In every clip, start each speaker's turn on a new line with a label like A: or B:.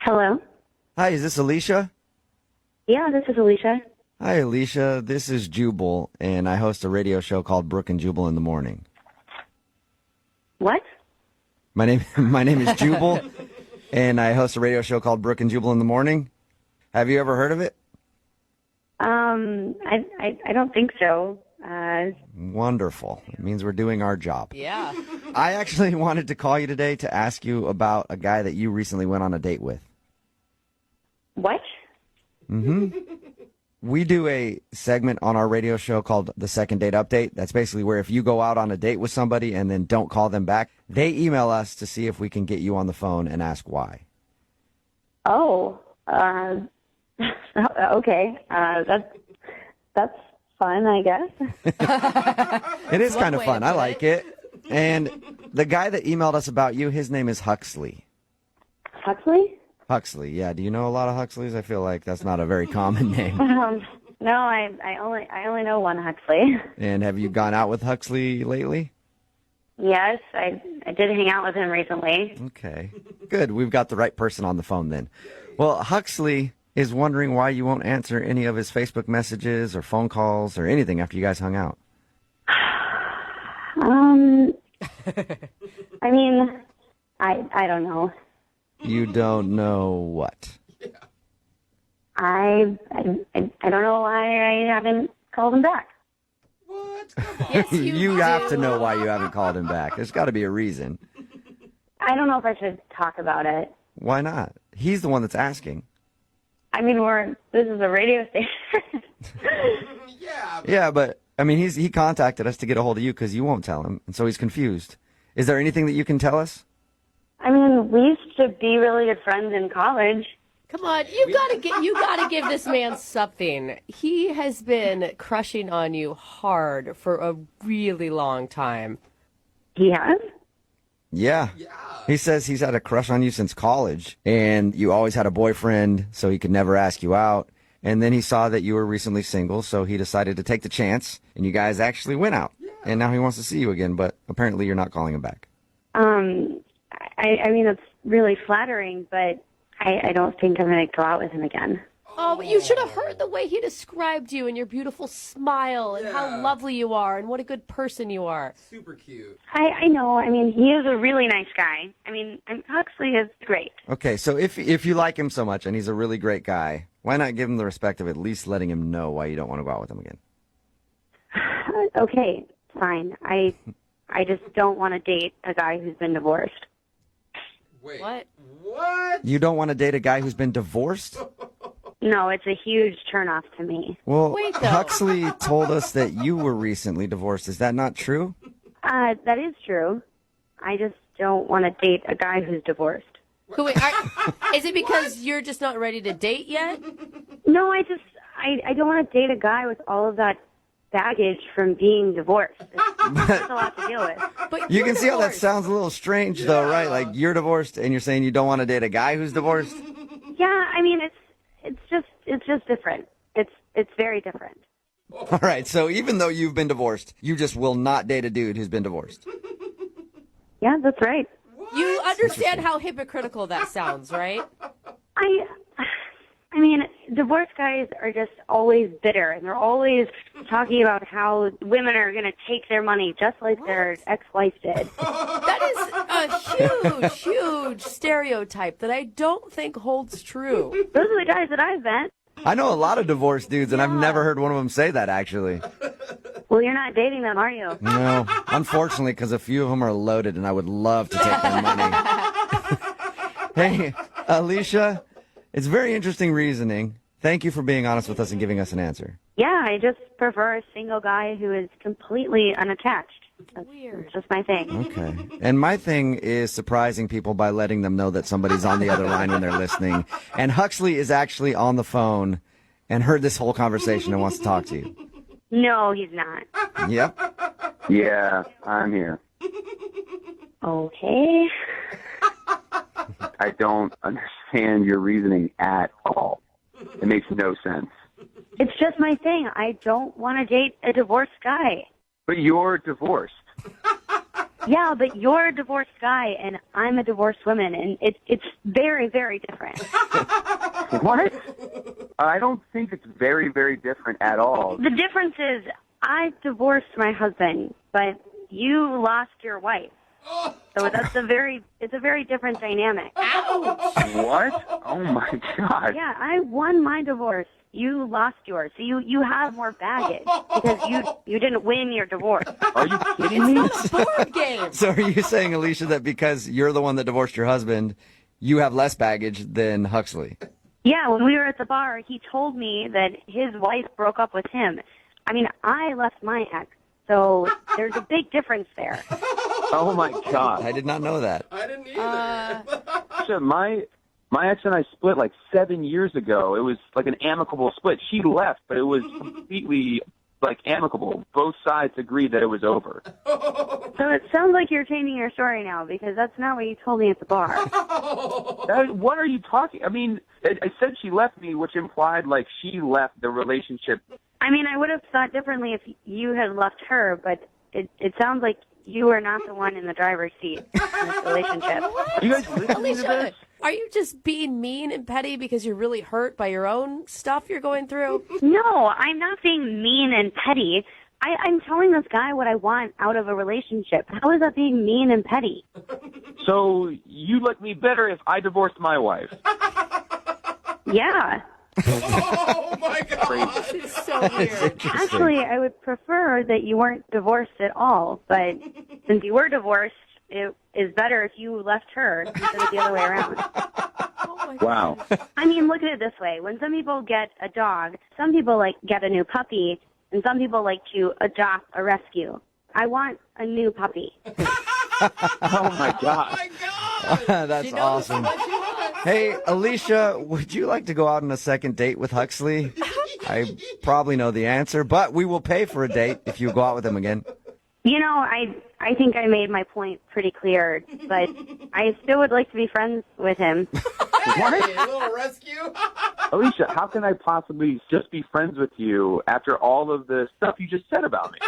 A: Hello?
B: Hi, is this Alicia?
A: Yeah, this is Alicia.
B: Hi, Alicia. This is Jubal, and I host a radio show called Brooke and Jubal in the Morning.
A: What?
B: My name is Jubal, and I host a radio show called Brooke and Jubal in the Morning. Have you ever heard of it?
A: I don't think so.
B: Wonderful. It means we're doing our job.
C: Yeah.
B: I actually wanted to call you today to ask you about a guy that you recently went on a date with.
A: What?
B: We do a segment on our radio show called The Second Date Update. That's basically where if you go out on a date with somebody and then don't call them back, they email us to see if we can get you on the phone and ask why.
A: Oh, okay. That's fun, I guess.
B: It is
C: One
B: kind of
C: way
B: fun.
C: to
B: I
C: put
B: like
C: it.
B: it. And the guy that emailed us about you, his name is Huxley.
A: Huxley?
B: Huxley, yeah. Do you know a lot of Huxleys? I feel like that's not a very common name.
A: No, I only know one Huxley.
B: And have you gone out with Huxley lately?
A: Yes, I did hang out with him recently.
B: Okay. Good. We've got the right person on the phone then. Well, Huxley is wondering why you won't answer any of his Facebook messages or phone calls or anything after you guys hung out.
A: I mean, I don't know.
B: You don't know what?
A: I don't know why I haven't called him back.
D: What? Come on.
C: Yes,
B: You have to know why you haven't called him back. There's got to be a reason.
A: I don't know if I should talk about it.
B: Why not? He's the one that's asking.
A: I mean, this is a radio station.
D: Yeah.
B: Yeah, but I mean, he contacted us to get a hold of you because you won't tell him, and so he's confused. Is there anything that you can tell us?
A: I mean, we used to be really good friends in college.
C: Come on, you gotta give this man something. He has been crushing on you hard for a really long time.
A: He has?
B: Yeah. He says he's had a crush on you since college, and you always had a boyfriend, so he could never ask you out. And then he saw that you were recently single, so he decided to take the chance, and you guys actually went out. And now he wants to see you again, but apparently you're not calling him back.
A: I mean, it's really flattering, but I don't think I'm going to go out with him again.
C: Oh, but you should have heard the way he described you and your beautiful smile and how
D: Yeah.
C: lovely you are and what a good person you are.
D: Super cute.
A: I know. I mean, he is a really nice guy. I mean, Huxley is great.
B: Okay, so if you like him so much and he's a really great guy, why not give him the respect of at least letting him know why you don't want to go out with him again?
A: Okay, fine. I just don't want to date a guy who's been divorced.
D: Wait.
C: What?
D: What?
B: You don't want to date a guy who's been divorced?
A: No, it's a huge turnoff to me.
B: Well,
C: Wait, though.
B: Huxley told us that you were recently divorced. Is that not true?
A: That is true. I just don't want to date a guy who's divorced.
C: Wait, is it because you're just not ready to date yet?
A: No, I don't want to date a guy with all of that baggage from being divorced. It's a lot to deal with.
C: But
B: You
C: you're
B: can see how that
C: divorced.
B: sounds a little strange, though, right? Like, you're divorced and you're saying you don't want to date a guy who's divorced?
A: Yeah, I mean, it's just different. It's very different.
B: All right, so even though you've been divorced, you just will not date a dude who's been divorced.
A: Yeah, that's right.
C: You understand how hypocritical that sounds, right?
A: I mean, divorced guys are just always bitter, and they're always talking about how women are going to take their money just like their ex-wife did.
C: That is a huge, huge stereotype that I don't think holds true.
A: Those are the guys that I've met.
B: I know a lot of divorced dudes, and I've
C: Yeah.
B: never heard one of them say that, actually.
A: Well, you're not dating them, are you?
B: No, unfortunately, because a few of them are loaded, and I would love to take their money. Hey, Alicia, it's very interesting reasoning. Thank you for being honest with us and giving us an answer.
A: Yeah, I just prefer a single guy who is completely unattached.
C: Weird.
A: It's just my thing.
B: Okay. And my thing is surprising people by letting them know that somebody's on the other line when they're listening. And Huxley is actually on the phone and heard this whole conversation and wants to talk to you.
A: No, he's not.
B: Yep.
E: Yeah, I'm here.
A: Okay.
E: I don't understand your reasoning at all. It makes no sense.
A: It's just my thing. I don't want to date a divorced guy.
E: But you're divorced.
A: Yeah, but you're a divorced guy and I'm a divorced woman, and it's very, very different.
E: What? I don't think it's very, very different at all.
A: The difference is I divorced my husband, but you lost your wife. So it's a very different dynamic.
E: What? Oh my God.
A: Yeah, I won my divorce. You lost yours. So you have more baggage because you didn't win your divorce.
E: Are you kidding me?
C: It's not a board game.
B: So are you saying, Alicia, that because you're the one that divorced your husband, you have less baggage than Huxley?
A: Yeah, when we were at the bar, he told me that his wife broke up with him. I mean, I left my ex, so there's a big difference there.
E: Oh my God.
B: I did not know that.
D: I didn't either.
E: Alicia, my ex and I split like 7 years ago. It was like an amicable split. She left, but it was completely like amicable. Both sides agreed that it was over.
A: So it sounds like you're changing your story now because that's not what you told me at the bar.
E: What are you talking? I mean, I said she left me, which implied like she left the relationship.
A: I mean, I would have thought differently if you had left her, but it sounds like you are not the one in the driver's seat in this relationship.
E: Are you guys listening to
C: Alicia,
E: this?
C: are you just being mean and petty because you're really hurt by your own stuff you're going through?
A: No, I'm not being mean and petty. I'm telling this guy what I want out of a relationship. How is that being mean and petty?
E: So you like me better if I divorced my wife?
A: Yeah.
D: Oh my God.
C: This is so weird.
A: Actually, I would prefer that you weren't divorced at all, but since you were divorced, it is better if you left her instead of the other way around.
C: Oh my God.
E: Wow.
A: I mean, look at it this way. When some people get a dog, some people like get a new puppy, and some people like to adopt a rescue. I want a new puppy.
E: Oh my God.
D: Oh my God.
B: That's
C: She knows
B: awesome.
C: what you want.
B: Hey, Alicia, would you like to go out on a second date with Huxley? I probably know the answer, but we will pay for a date if you go out with him again.
A: You know, I think I made my point pretty clear, but I still would like to be friends with him.
D: Hey, a little rescue.
E: Alicia, how can I possibly just be friends with you after all of the stuff you just said about me?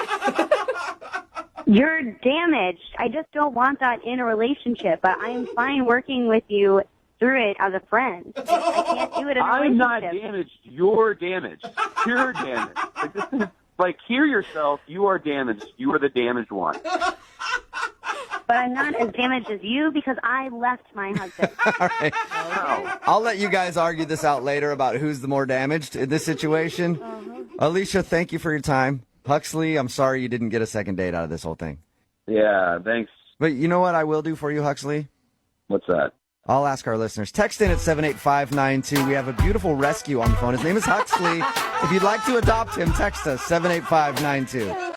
A: You're damaged. I just don't want that in a relationship, but I am fine working with you through it as a friend. I can't do it in a
E: I'm not
A: relationship.
E: damaged. You're damaged. Pure damage. Like, this is, like, hear yourself. You are damaged. You are the damaged one.
A: But I'm not as damaged as you because I left my husband.
B: All right. I'll let you guys argue this out later about who's the more damaged in this situation. Alicia, thank you for your time. Huxley, I'm sorry you didn't get a second date out of this whole thing.
E: Yeah, thanks.
B: But you know what I will do for you, Huxley?
E: What's that?
B: I'll ask our listeners. Text in at 78592. We have a beautiful rescue on the phone. His name is Huxley. If you'd like to adopt him, text us 78592.